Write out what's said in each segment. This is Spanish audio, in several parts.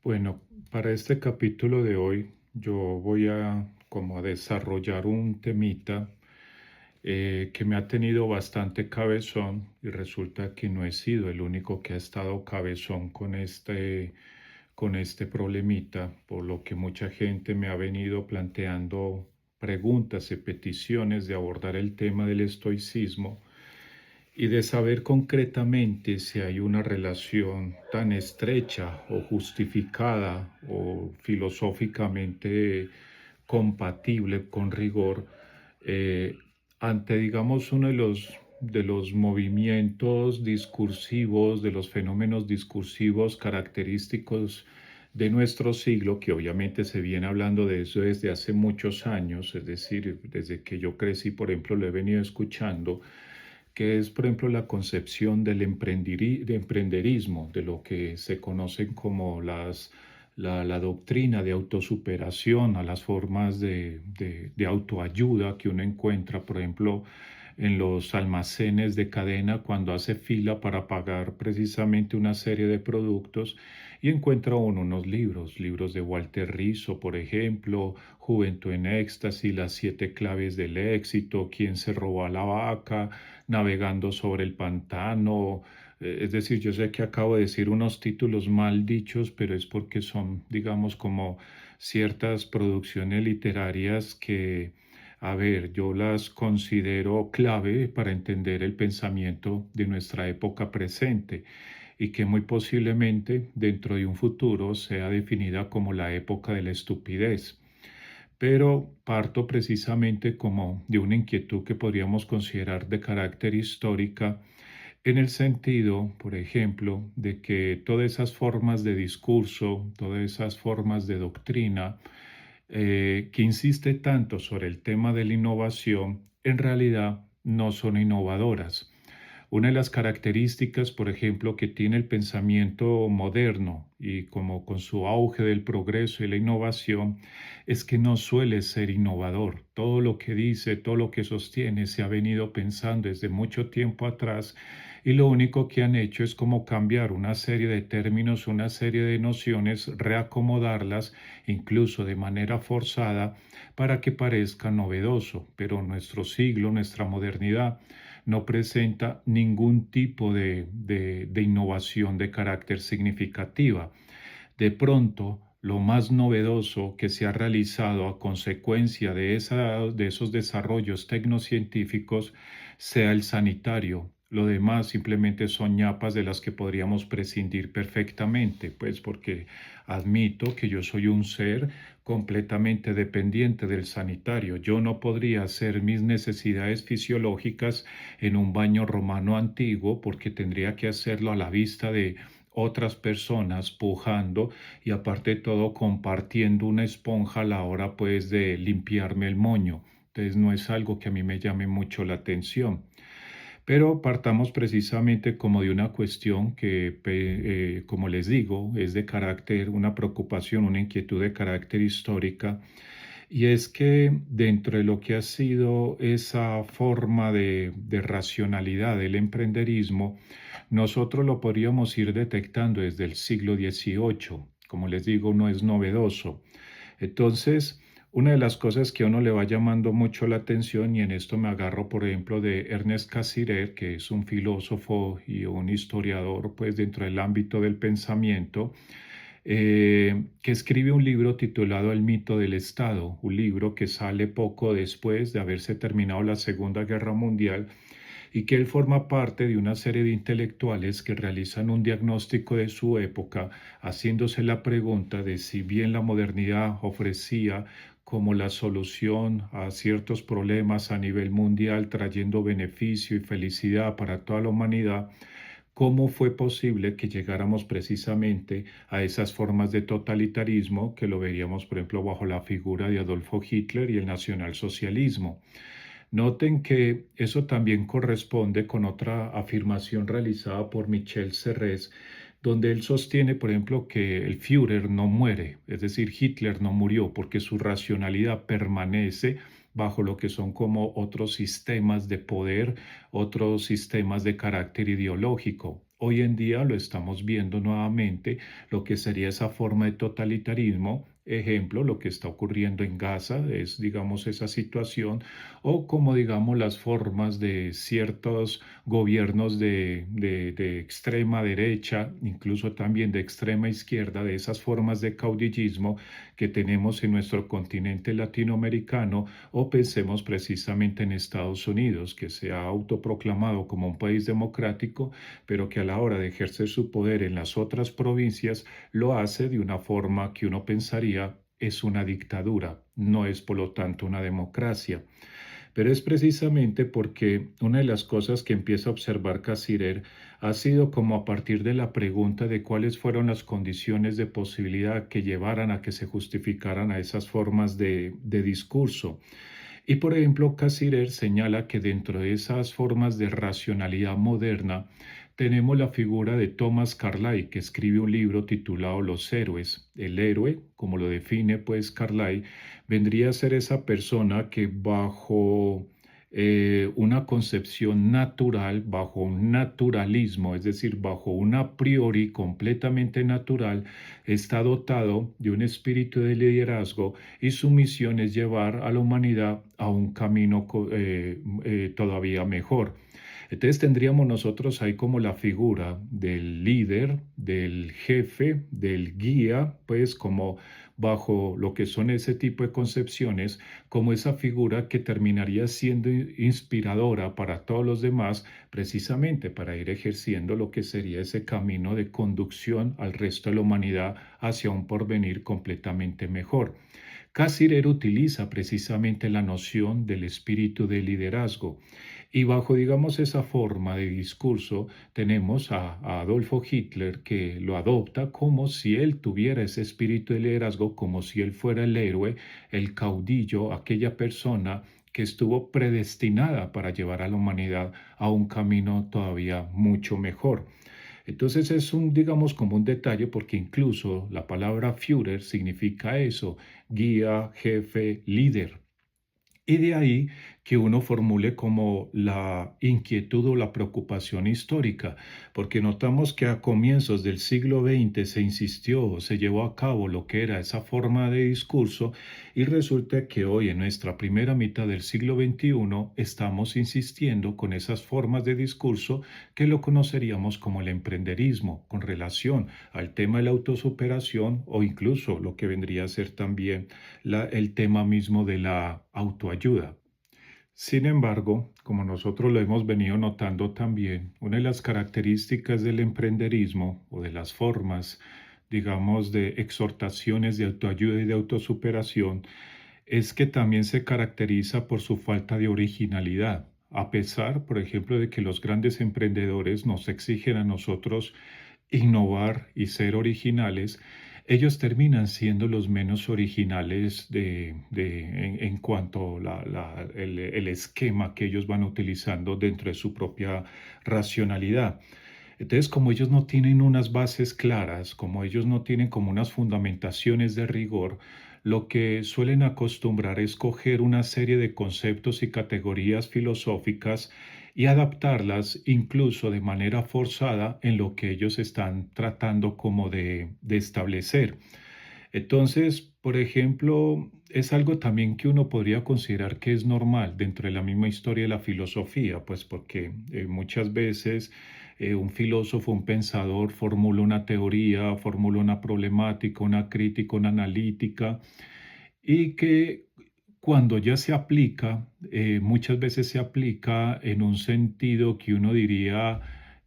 Bueno, para este capítulo de hoy yo voy a como a desarrollar un temita que me ha tenido bastante cabezón y resulta que no he sido el único que ha estado cabezón con este problemita, por lo que mucha gente me ha venido planteando preguntas y peticiones de abordar el tema del estoicismo y de saber concretamente si hay una relación tan estrecha o justificada o filosóficamente compatible con rigor eh, ante, digamos, uno de los movimientos discursivos, de los fenómenos discursivos característicos de nuestro siglo, que obviamente se viene hablando de eso desde hace muchos años, es decir, desde que yo crecí, por ejemplo, lo he venido escuchando, que es, por ejemplo, la concepción del de emprenderismo, de lo que se conocen como la doctrina de autosuperación, a las formas de autoayuda que uno encuentra, por ejemplo, en los almacenes de cadena cuando hace fila para pagar precisamente una serie de productos y encuentra uno unos libros, libros de Walter Rizzo, por ejemplo, Juventud en Éxtasis, Las siete claves del éxito, Quién se robó a la vaca, Navegando sobre el pantano. Es decir, yo sé que acabo de decir unos títulos mal dichos, pero es porque son, digamos, como ciertas producciones literarias que, a ver, yo las considero clave para entender el pensamiento de nuestra época presente y que muy posiblemente dentro de un futuro sea definida como la época de la estupidez. Pero parto precisamente como de una inquietud que podríamos considerar de carácter histórica en el sentido, por ejemplo, de que todas esas formas de discurso, todas esas formas de doctrina que insiste tanto sobre el tema de la innovación, en realidad no son innovadoras. Una de las características, por ejemplo, que tiene el pensamiento moderno y como con su auge del progreso y la innovación, es que no suele ser innovador. Todo lo que dice, todo lo que sostiene se ha venido pensando desde mucho tiempo atrás y lo único que han hecho es como cambiar una serie de términos, una serie de nociones, reacomodarlas, incluso de manera forzada, para que parezca novedoso. Pero nuestro siglo, nuestra modernidad, no presenta ningún tipo de innovación de carácter significativa. De pronto, lo más novedoso que se ha realizado a consecuencia de esos desarrollos tecnocientíficos sea el sanitario. Lo demás simplemente son ñapas de las que podríamos prescindir perfectamente, pues porque admito que yo soy un ser completamente dependiente del sanitario. Yo no podría hacer mis necesidades fisiológicas en un baño romano antiguo porque tendría que hacerlo a la vista de otras personas pujando y aparte de todo compartiendo una esponja a la hora pues de limpiarme el moño. Entonces no es algo que a mí me llame mucho la atención. Pero partamos precisamente como de una cuestión que, como les digo, es de carácter, una preocupación, una inquietud de carácter histórica, y es que dentro de lo que ha sido esa forma de racionalidad del emprenderismo, nosotros lo podríamos ir detectando desde el siglo XVIII. Como les digo, no es novedoso. Entonces, una de las cosas que a uno le va llamando mucho la atención, y en esto me agarro, por ejemplo, de Ernest Cassirer, que es un filósofo y un historiador, pues dentro del ámbito del pensamiento, que escribe un libro titulado El mito del Estado, un libro que sale poco después de haberse terminado la Segunda Guerra Mundial y que él forma parte de una serie de intelectuales que realizan un diagnóstico de su época, haciéndose la pregunta de si bien la modernidad ofrecía como la solución a ciertos problemas a nivel mundial, trayendo beneficio y felicidad para toda la humanidad, ¿cómo fue posible que llegáramos precisamente a esas formas de totalitarismo que lo veríamos, por ejemplo, bajo la figura de Adolfo Hitler y el nacionalsocialismo? Noten que eso también corresponde con otra afirmación realizada por Michel Serres, donde él sostiene, por ejemplo, que el Führer no muere, es decir, Hitler no murió porque su racionalidad permanece bajo lo que son como otros sistemas de poder, otros sistemas de carácter ideológico. hoy en día lo estamos viendo nuevamente, lo que sería esa forma de totalitarismo. Ejemplo, lo que está ocurriendo en Gaza es, digamos, esa situación, o como, digamos, las formas de ciertos gobiernos de extrema derecha, incluso también de extrema izquierda, de esas formas de caudillismo que tenemos en nuestro continente latinoamericano, o pensemos precisamente en Estados Unidos, que se ha autoproclamado como un país democrático, pero que a la hora de ejercer su poder en las otras provincias lo hace de una forma que uno pensaría es una dictadura, no es por lo tanto una democracia. Pero es precisamente porque una de las cosas que empieza a observar Casirer ha sido como a partir de la pregunta de cuáles fueron las condiciones de posibilidad que llevaran a que se justificaran a esas formas de discurso. Y por ejemplo, Casirer señala que dentro de esas formas de racionalidad moderna tenemos la figura de Thomas Carlyle, que escribe un libro titulado Los héroes. El héroe, como lo define pues Carlyle, vendría a ser esa persona que bajo una concepción natural, bajo un naturalismo, es decir, bajo un a priori completamente natural, está dotado de un espíritu de liderazgo y su misión es llevar a la humanidad a un camino todavía mejor. Entonces tendríamos nosotros ahí como la figura del líder, del jefe, del guía, pues como bajo lo que son ese tipo de concepciones, como esa figura que terminaría siendo inspiradora para todos los demás, precisamente para ir ejerciendo lo que sería ese camino de conducción al resto de la humanidad hacia un porvenir completamente mejor. Cassirer utiliza precisamente la noción del espíritu de liderazgo y bajo, digamos, esa forma de discurso tenemos a Adolfo Hitler que lo adopta como si él tuviera ese espíritu de liderazgo, como si él fuera el héroe, el caudillo, aquella persona que estuvo predestinada para llevar a la humanidad a un camino todavía mucho mejor. Entonces es un, digamos, como un detalle porque incluso la palabra Führer significa eso, guía, jefe, líder. Y de ahí que uno formule como la inquietud o la preocupación histórica, porque notamos que a comienzos del siglo XX se insistió, se llevó a cabo lo que era esa forma de discurso y resulta que hoy en nuestra primera mitad del siglo XXI estamos insistiendo con esas formas de discurso que lo conoceríamos como el emprenderismo con relación al tema de la autosuperación o incluso lo que vendría a ser también el tema mismo de la autoayuda. Sin embargo, como nosotros lo hemos venido notando también, una de las características del emprenderismo o de las formas, digamos, de exhortaciones de autoayuda y de autosuperación es que también se caracteriza por su falta de originalidad. A pesar, por ejemplo, de que los grandes emprendedores nos exigen a nosotros innovar y ser originales, ellos terminan siendo los menos originales en cuanto a el esquema que ellos van utilizando dentro de su propia racionalidad. Entonces, como ellos no tienen unas bases claras, como ellos no tienen como unas fundamentaciones de rigor, lo que suelen acostumbrar es coger una serie de conceptos y categorías filosóficas y adaptarlas incluso de manera forzada en lo que ellos están tratando como de establecer. Entonces, por ejemplo, es algo también que uno podría considerar que es normal dentro de la misma historia de la filosofía, pues porque muchas veces un filósofo, un pensador formula una teoría, formula una problemática, una crítica, una analítica, y que cuando ya se aplica, muchas veces se aplica en un sentido que uno diría,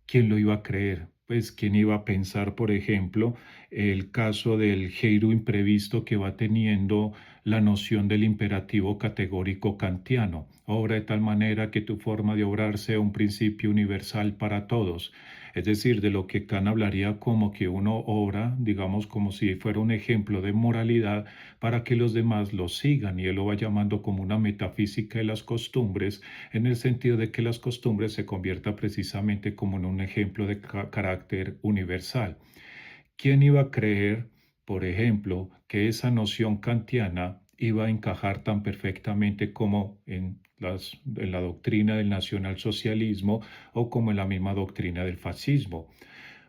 ¿quién lo iba a creer? Pues, ¿quién iba a pensar, por ejemplo, el caso del giro imprevisto que va teniendo la noción del imperativo categórico kantiano? Obra de tal manera que tu forma de obrar sea un principio universal para todos. Es decir, de lo que Kant hablaría como que uno obra, digamos, como si fuera un ejemplo de moralidad para que los demás lo sigan, y él lo va llamando como una metafísica de las costumbres, en el sentido de que las costumbres se conviertan precisamente como en un ejemplo de carácter universal. ¿Quién iba a creer, por ejemplo, que esa noción kantiana iba a encajar tan perfectamente como en en la doctrina del nacionalsocialismo o como en la misma doctrina del fascismo.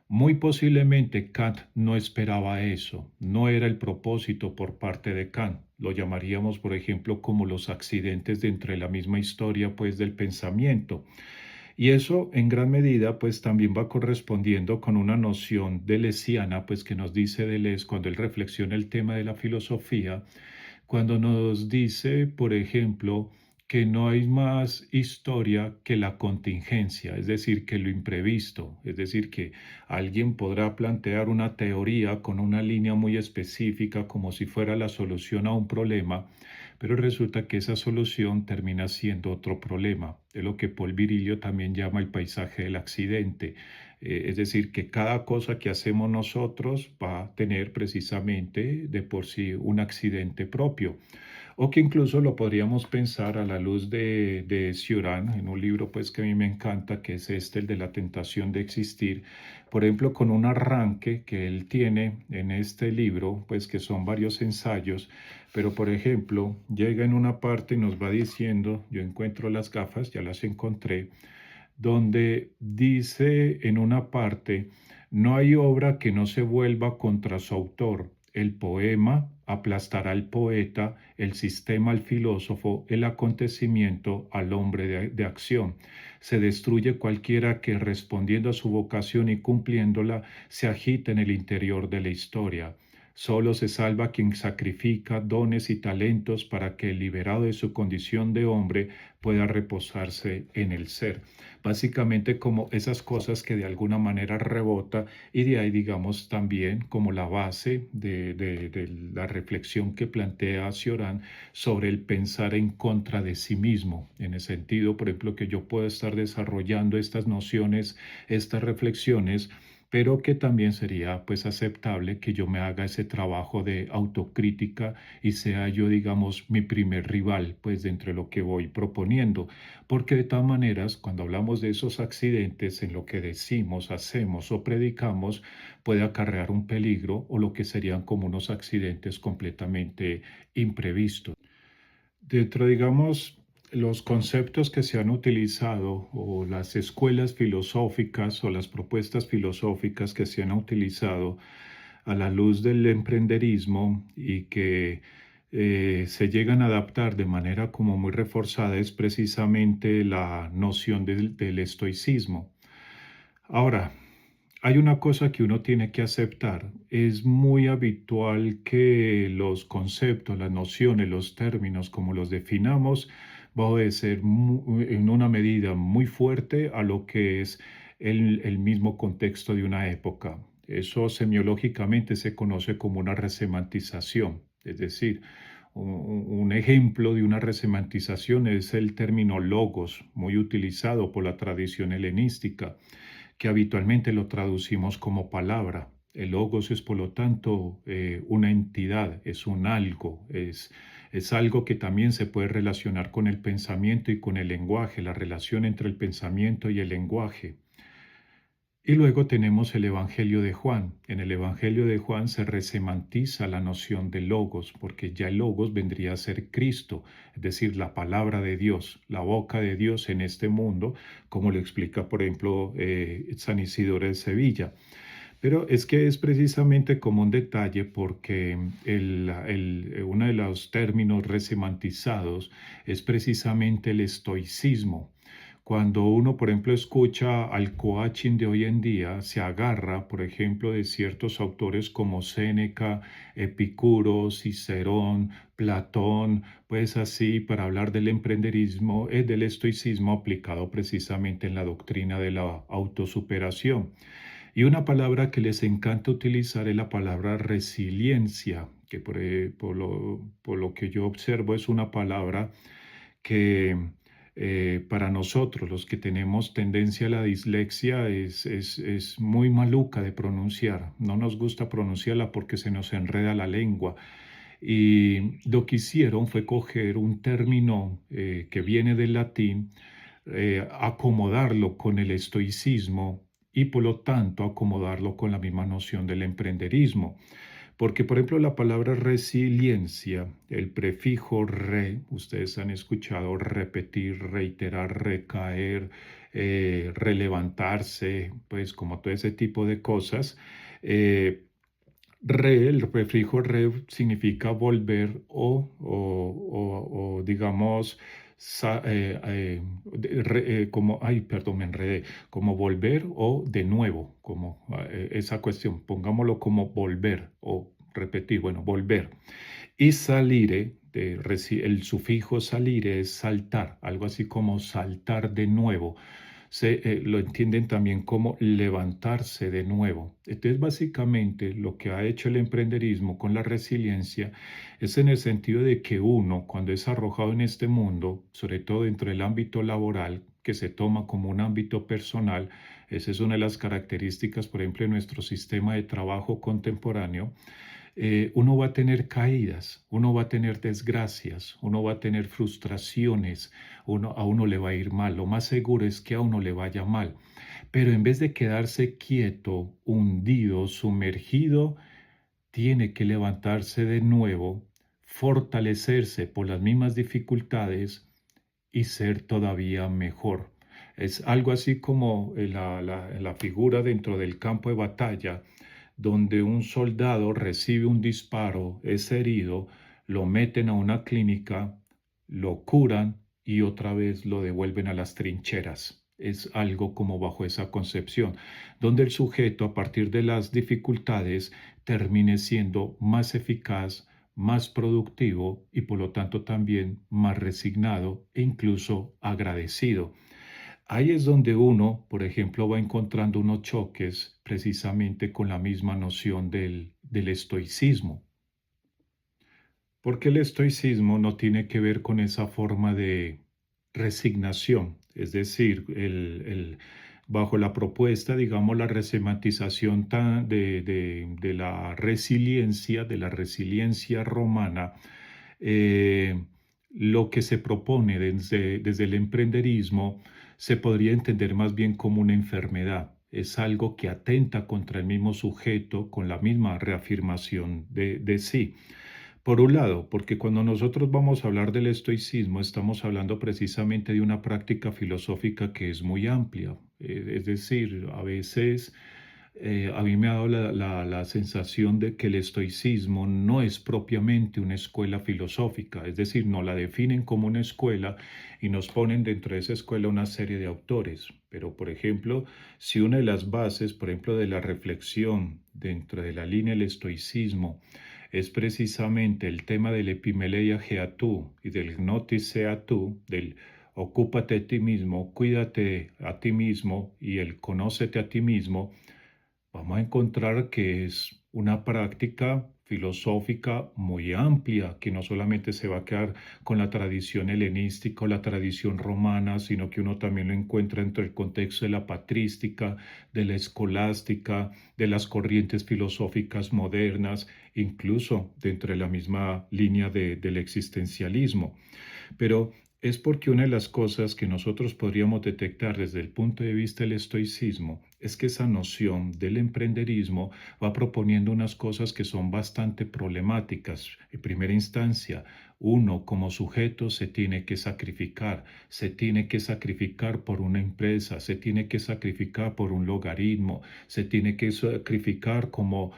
Muy posiblemente Kant no esperaba eso, no era el propósito por parte de Kant. Lo llamaríamos, por ejemplo, como los accidentes dentro de la misma historia, pues, del pensamiento. Y eso en gran medida pues también va correspondiendo con una noción deleuziana pues que nos dice Deleuze cuando él reflexiona el tema de la filosofía, cuando nos dice, por ejemplo, que no hay más historia que la contingencia, es decir, que lo imprevisto, es decir, que alguien podrá plantear una teoría con una línea muy específica como si fuera la solución a un problema, pero resulta que esa solución termina siendo otro problema. Es lo que Paul Virilio también llama el paisaje del accidente. Es decir, que cada cosa que hacemos nosotros va a tener precisamente de por sí un accidente propio. O que incluso lo podríamos pensar a la luz de Cioran, en un libro pues que a mí me encanta, que es este, el de la tentación de existir, por ejemplo, con un arranque que él tiene en este libro, pues que son varios ensayos, pero por ejemplo, llega en una parte y nos va diciendo, yo encuentro las gafas, ya las encontré, donde dice en una parte, no hay obra que no se vuelva contra su autor. El poema aplastará al poeta, el sistema al filósofo, el acontecimiento al hombre de acción. Se destruye cualquiera que respondiendo a su vocación y cumpliéndola se agita en el interior de la historia. Solo se salva quien sacrifica dones y talentos para que, liberado de su condición de hombre, pueda reposarse en el ser. Básicamente como esas cosas que de alguna manera rebota y de ahí digamos también como la base de la reflexión que plantea Cioran sobre el pensar en contra de sí mismo, en el sentido, por ejemplo, que yo puedo estar desarrollando estas nociones, estas reflexiones, pero que también sería pues aceptable que yo me haga ese trabajo de autocrítica y sea yo, digamos, mi primer rival, pues dentro de lo que voy proponiendo. Porque de todas maneras, cuando hablamos de esos accidentes, en lo que decimos, hacemos o predicamos, puede acarrear un peligro o lo que serían como unos accidentes completamente imprevistos. Dentro, digamos, los conceptos que se han utilizado o las escuelas filosóficas o las propuestas filosóficas que se han utilizado a la luz del emprenderismo y que se llegan a adaptar de manera como muy reforzada es precisamente la noción del estoicismo. Ahora, hay una cosa que uno tiene que aceptar. Es muy habitual que los conceptos, las nociones, los términos, como los definamos, va a obedecer en una medida muy fuerte a lo que es el mismo contexto de una época. Eso semiológicamente se conoce como una resemantización, es decir, un ejemplo de una resemantización es el término logos, muy utilizado por la tradición helenística, que habitualmente lo traducimos como palabra. El logos es, por lo tanto, una entidad, es un algo, es algo que también se puede relacionar con el pensamiento y con el lenguaje, la relación entre el pensamiento y el lenguaje. Y luego tenemos el Evangelio de Juan. En el Evangelio de Juan se resemantiza la noción de logos, porque ya el logos vendría a ser Cristo, es decir, la palabra de Dios, la boca de Dios en este mundo, como lo explica, por ejemplo, San Isidoro de Sevilla. Pero es que es precisamente como un detalle porque uno de los términos resemantizados es precisamente el estoicismo. Cuando uno, por ejemplo, escucha al coaching de hoy en día, se agarra, por ejemplo, de ciertos autores como Séneca, Epicuro, Cicerón, Platón, pues así, para hablar del emprenderismo, del estoicismo aplicado precisamente en la doctrina de la autosuperación. Y una palabra que les encanta utilizar es la palabra resiliencia, que por lo que yo observo es una palabra que para nosotros, los que tenemos tendencia a la dislexia, es muy maluca de pronunciar. No nos gusta pronunciarla porque se nos enreda la lengua. Y lo que hicieron fue coger un término que viene del latín, acomodarlo con el estoicismo y por lo tanto acomodarlo con la misma noción del emprenderismo. Porque, por ejemplo, la palabra resiliencia, el prefijo re, ustedes han escuchado repetir, reiterar, recaer, relevantarse, pues como todo ese tipo de cosas. eh, el prefijo re significa volver o, digamos, como, ay, perdón, me enredé, como volver o de nuevo, como esa cuestión, pongámoslo como volver o repetir, bueno, volver. Y salire, el sufijo salire es saltar, algo así como saltar de nuevo. Lo entienden también como levantarse de nuevo. Entonces, básicamente, lo que ha hecho el emprenderismo con la resiliencia es en el sentido de que uno, cuando es arrojado en este mundo, sobre todo dentro del ámbito laboral, que se toma como un ámbito personal, esa es una de las características, por ejemplo, de nuestro sistema de trabajo contemporáneo. Uno va a tener caídas, uno va a tener desgracias, uno va a tener frustraciones, a uno le va a ir mal. Lo más seguro es que a uno le vaya mal. Pero en vez de quedarse quieto, hundido, sumergido, tiene que levantarse de nuevo, fortalecerse por las mismas dificultades y ser todavía mejor. Es algo así como la figura dentro del campo de batalla, donde un soldado recibe un disparo, es herido, lo meten a una clínica, lo curan y otra vez lo devuelven a las trincheras. Es algo como bajo esa concepción, donde el sujeto a partir de las dificultades termine siendo más eficaz, más productivo y por lo tanto también más resignado e incluso agradecido. Ahí es donde uno, por ejemplo, va encontrando unos choques precisamente con la misma noción del estoicismo, porque el estoicismo no tiene que ver con esa forma de resignación, es decir, bajo la propuesta, digamos, la resemantización de de la resiliencia romana. eh, lo que se propone desde el emprenderismo se podría entender más bien como una enfermedad. Es algo que atenta contra el mismo sujeto con la misma reafirmación de sí. Por un lado, porque cuando nosotros vamos a hablar del estoicismo, estamos hablando precisamente de una práctica filosófica que es muy amplia. Es decir, a veces a mí me ha dado la sensación de que el estoicismo no es propiamente una escuela filosófica, es decir, no la definen como una escuela y nos ponen dentro de esa escuela una serie de autores. Pero, por ejemplo, si una de las bases, por ejemplo, de la reflexión dentro de la línea del estoicismo es precisamente el tema del epimeleia geatú y del gnotis seatú, del ocúpate a ti mismo, cuídate a ti mismo y el conócete a ti mismo, vamos a encontrar que es una práctica filosófica muy amplia, que no solamente se va a quedar con la tradición helenística o la tradición romana, sino que uno también lo encuentra dentro del contexto de la patrística, de la escolástica, de las corrientes filosóficas modernas, incluso dentro de la misma línea del existencialismo. Pero es porque una de las cosas que nosotros podríamos detectar desde el punto de vista del estoicismo es que esa noción del emprenderismo va proponiendo unas cosas que son bastante problemáticas. En primera instancia, uno como sujeto se tiene que sacrificar por una empresa, se tiene que sacrificar por un logaritmo, se tiene que sacrificar como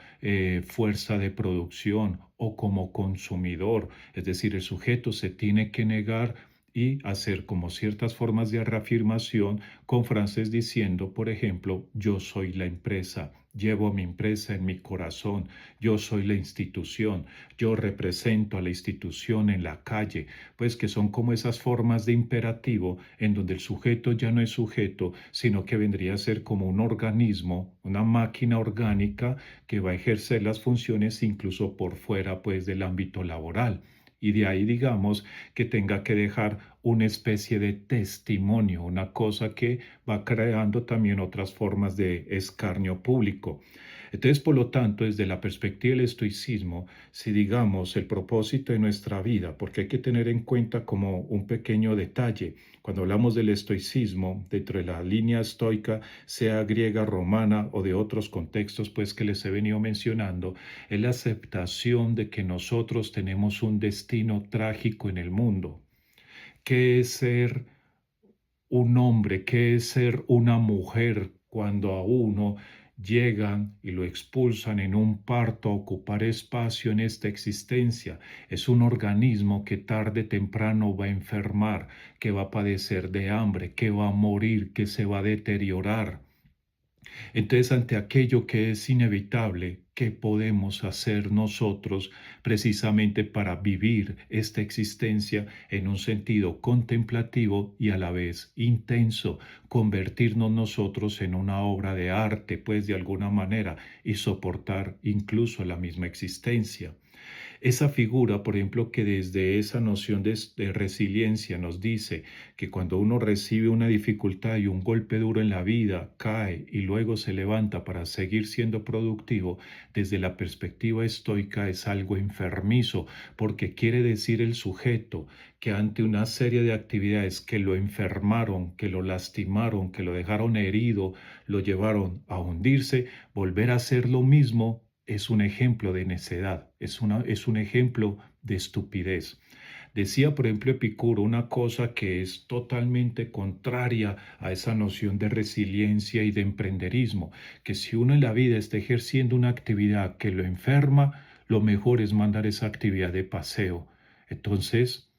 fuerza de producción o como consumidor. Es decir, el sujeto se tiene que negar y hacer como ciertas formas de reafirmación con frases diciendo, por ejemplo, yo soy la empresa, llevo a mi empresa en mi corazón, yo soy la institución, yo represento a la institución en la calle, pues que son como esas formas de imperativo en donde el sujeto ya no es sujeto, sino que vendría a ser como un organismo, una máquina orgánica que va a ejercer las funciones incluso por fuera pues del ámbito laboral. Y de ahí digamos que tenga que dejar una especie de testimonio, una cosa que va creando también otras formas de escarnio público. Entonces, por lo tanto, desde la perspectiva del estoicismo, si digamos el propósito de nuestra vida, porque hay que tener en cuenta como un pequeño detalle, cuando hablamos del estoicismo, dentro de la línea estoica, sea griega, romana o de otros contextos, pues que les he venido mencionando, es la aceptación de que nosotros tenemos un destino trágico en el mundo. ¿Qué es ser un hombre? ¿Qué es ser una mujer cuando a uno llegan y lo expulsan en un parto a ocupar espacio en esta existencia? Es un organismo que tarde o temprano va a enfermar, que va a padecer de hambre, que va a morir, que se va a deteriorar. Entonces, ante aquello que es inevitable, ¿qué podemos hacer nosotros precisamente para vivir esta existencia en un sentido contemplativo y a la vez intenso? Convertirnos nosotros en una obra de arte, pues de alguna manera, y soportar incluso la misma existencia. Esa figura, por ejemplo, que desde esa noción de resiliencia nos dice que cuando uno recibe una dificultad y un golpe duro en la vida, cae y luego se levanta para seguir siendo productivo, desde la perspectiva estoica es algo enfermizo, porque quiere decir el sujeto que ante una serie de actividades que lo enfermaron, que lo lastimaron, que lo dejaron herido, lo llevaron a hundirse, volver a hacer lo mismo es un ejemplo de necedad, es un ejemplo de estupidez. Decía, por ejemplo, Epicuro una cosa que es totalmente contraria a esa noción de resiliencia y de emprenderismo, que si uno en la vida está ejerciendo una actividad que lo enferma, lo mejor es mandar esa actividad de paseo. Entonces,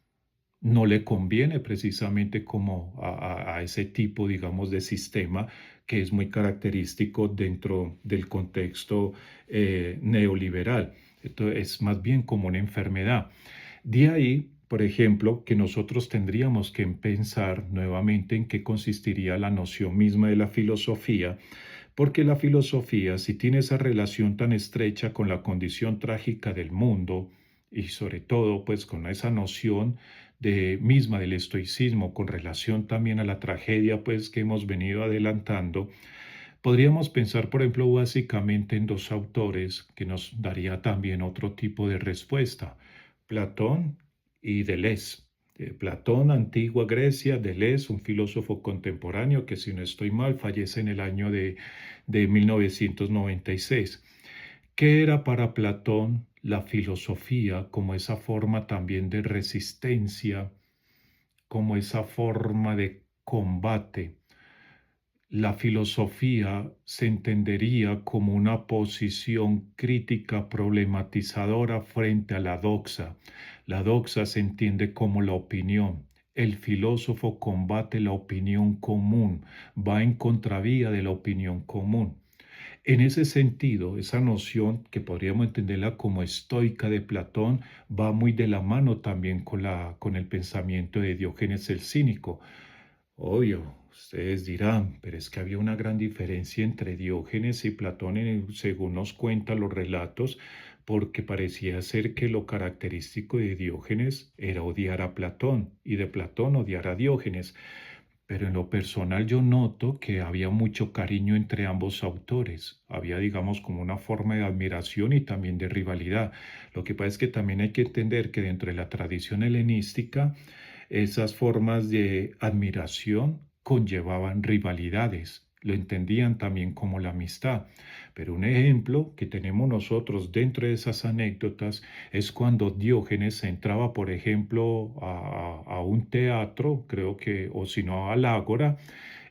no le conviene precisamente como a ese tipo, digamos, de sistema que es muy característico dentro del contexto neoliberal. Entonces, es más bien como una enfermedad. De ahí, por ejemplo, que nosotros tendríamos que pensar nuevamente en qué consistiría la noción misma de la filosofía, porque la filosofía, si tiene esa relación tan estrecha con la condición trágica del mundo y sobre todo pues con esa noción misma del estoicismo con relación también a la tragedia pues que hemos venido adelantando, podríamos pensar por ejemplo básicamente en dos autores que nos daría también otro tipo de respuesta, Platón y Deleuze. Platón, antigua Grecia, Deleuze, un filósofo contemporáneo que si no estoy mal fallece en el año de 1996. ¿Qué era para Platón la filosofía como esa forma también de resistencia, como esa forma de combate? La filosofía se entendería como una posición crítica problematizadora frente a la doxa. La doxa se entiende como la opinión. El filósofo combate la opinión común, va en contravía de la opinión común. En ese sentido, esa noción que podríamos entenderla como estoica de Platón va muy de la mano también con el pensamiento de Diógenes el Cínico. Obvio, ustedes dirán, pero es que había una gran diferencia entre Diógenes y Platón, según nos cuentan los relatos, porque parecía ser que lo característico de Diógenes era odiar a Platón y de Platón odiar a Diógenes. Pero en lo personal yo noto que había mucho cariño entre ambos autores. Había, digamos, como una forma de admiración y también de rivalidad. Lo que pasa es que también hay que entender que dentro de la tradición helenística, esas formas de admiración conllevaban rivalidades, lo entendían también como la amistad. Pero un ejemplo que tenemos nosotros dentro de esas anécdotas es cuando Diógenes entraba, por ejemplo, a un teatro, creo que, o si no, al ágora,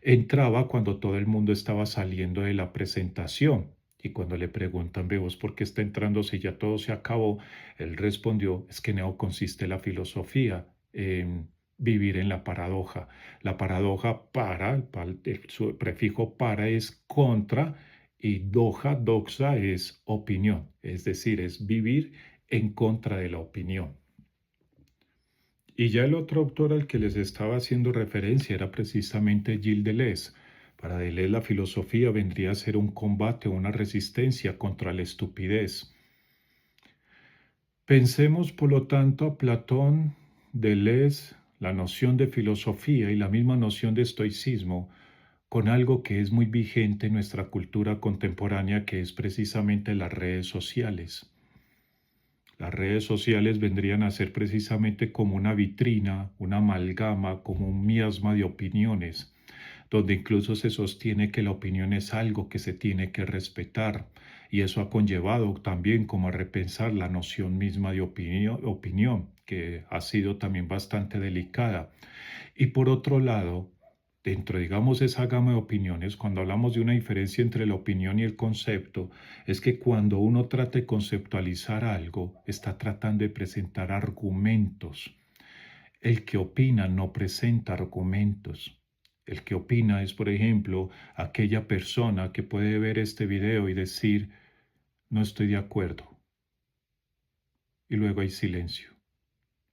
entraba cuando todo el mundo estaba saliendo de la presentación. Y cuando le preguntan, vemos por qué está entrando si ya todo se acabó, él respondió, es que en eso consiste la filosofía, en vivir en la paradoja. La paradoja su prefijo para es contra y doxa es opinión, es decir, es vivir en contra de la opinión. Y ya el otro autor al que les estaba haciendo referencia era precisamente Gilles Deleuze. Para Deleuze la filosofía vendría a ser un combate o una resistencia contra la estupidez. Pensemos, por lo tanto, a Platón, Deleuze, la noción de filosofía y la misma noción de estoicismo con algo que es muy vigente en nuestra cultura contemporánea, que es precisamente las redes sociales. Las redes sociales vendrían a ser precisamente como una vitrina, una amalgama, como un miasma de opiniones, donde incluso se sostiene que la opinión es algo que se tiene que respetar, y eso ha conllevado también como a repensar la noción misma de opinión, que ha sido también bastante delicada. Y por otro lado, dentro, digamos, de esa gama de opiniones, cuando hablamos de una diferencia entre la opinión y el concepto, es que cuando uno trata de conceptualizar algo, está tratando de presentar argumentos. El que opina no presenta argumentos. El que opina es, por ejemplo, aquella persona que puede ver este video y decir, no estoy de acuerdo. Y luego hay silencio.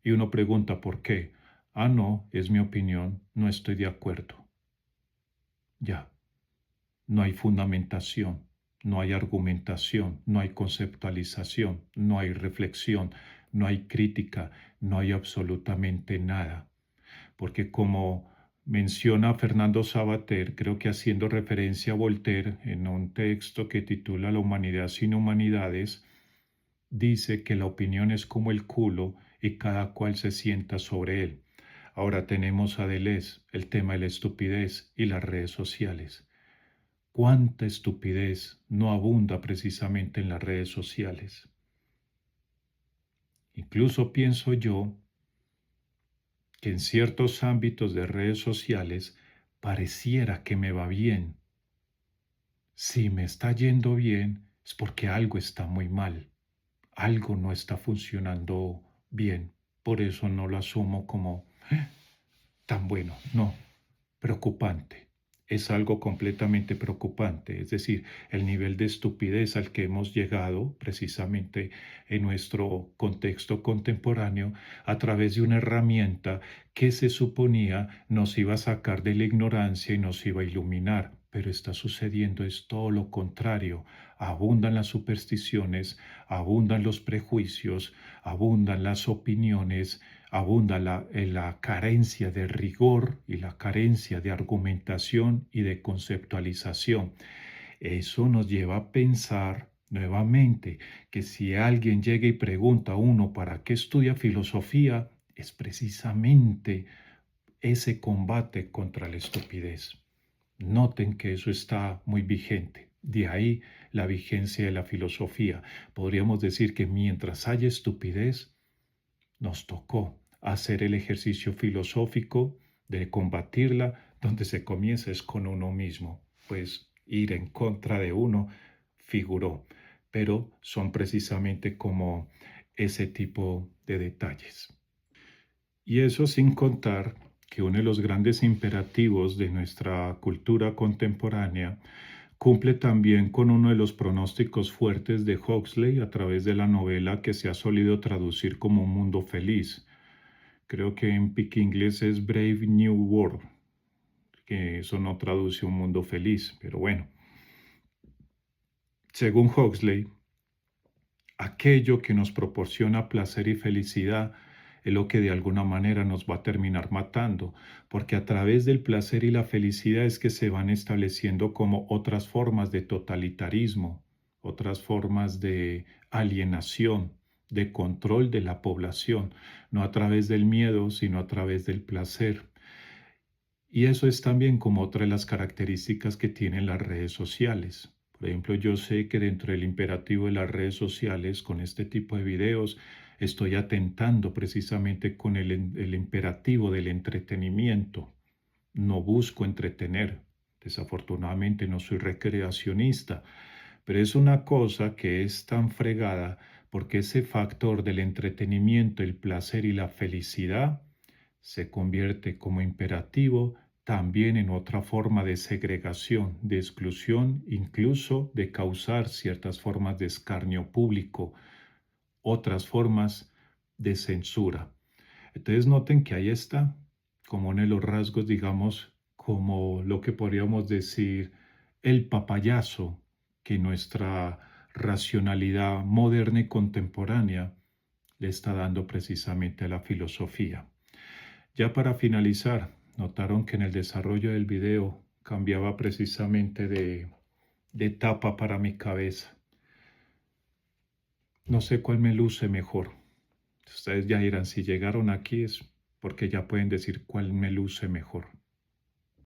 Y uno pregunta, ¿por qué? Ah, no, es mi opinión, no estoy de acuerdo. Ya, no hay fundamentación, no hay argumentación, no hay conceptualización, no hay reflexión, no hay crítica, no hay absolutamente nada. Porque como menciona Fernando Savater, creo que haciendo referencia a Voltaire en un texto que titula La humanidad sin humanidades, dice que la opinión es como el culo y cada cual se sienta sobre él. Ahora tenemos a Deleuze, el tema de la estupidez y las redes sociales. ¿Cuánta estupidez no abunda precisamente en las redes sociales? Incluso pienso yo que en ciertos ámbitos de redes sociales pareciera que me va bien. Si me está yendo bien es porque algo está muy mal, algo no está funcionando bien. Por eso no lo asumo como tan bueno, no, preocupante. Es algo completamente preocupante, es decir, el nivel de estupidez al que hemos llegado precisamente en nuestro contexto contemporáneo a través de una herramienta que se suponía nos iba a sacar de la ignorancia y nos iba a iluminar, pero está sucediendo es todo lo contrario. Abundan las supersticiones, abundan los prejuicios, abundan las opiniones, abunda la carencia de rigor y la carencia de argumentación y de conceptualización. Eso nos lleva a pensar nuevamente que si alguien llega y pregunta a uno para qué estudia filosofía, es precisamente ese combate contra la estupidez. Noten que eso está muy vigente. De ahí la vigencia de la filosofía. Podríamos decir que mientras haya estupidez, nos tocó hacer el ejercicio filosófico de combatirla, donde se comienza es con uno mismo, pues ir en contra de uno figuró, pero son precisamente como ese tipo de detalles. Y eso sin contar que uno de los grandes imperativos de nuestra cultura contemporánea cumple también con uno de los pronósticos fuertes de Huxley a través de la novela que se ha solido traducir como Un mundo feliz. Creo que en pique inglés es Brave New World, que eso no traduce un mundo feliz, pero bueno. Según Huxley, aquello que nos proporciona placer y felicidad es lo que de alguna manera nos va a terminar matando, porque a través del placer y la felicidad es que se van estableciendo como otras formas de totalitarismo, otras formas de alienación, de control de la población, no a través del miedo, sino a través del placer. Y eso es también como otra de las características que tienen las redes sociales. Por ejemplo, yo sé que dentro del imperativo de las redes sociales, con este tipo de videos, estoy atentando precisamente con el imperativo del entretenimiento. No busco entretener. Desafortunadamente no soy recreacionista, pero es una cosa que es tan fregada porque ese factor del entretenimiento, el placer y la felicidad se convierte como imperativo también en otra forma de segregación, de exclusión, incluso de causar ciertas formas de escarnio público, otras formas de censura. Entonces noten que ahí está, como uno de los rasgos, digamos, como lo que podríamos decir el papayazo que nuestra racionalidad moderna y contemporánea le está dando precisamente a la filosofía. Ya para finalizar, notaron que en el desarrollo del video cambiaba precisamente de tapa para mi cabeza. No sé cuál me luce mejor. Ustedes ya dirán, si llegaron aquí es porque ya pueden decir cuál me luce mejor.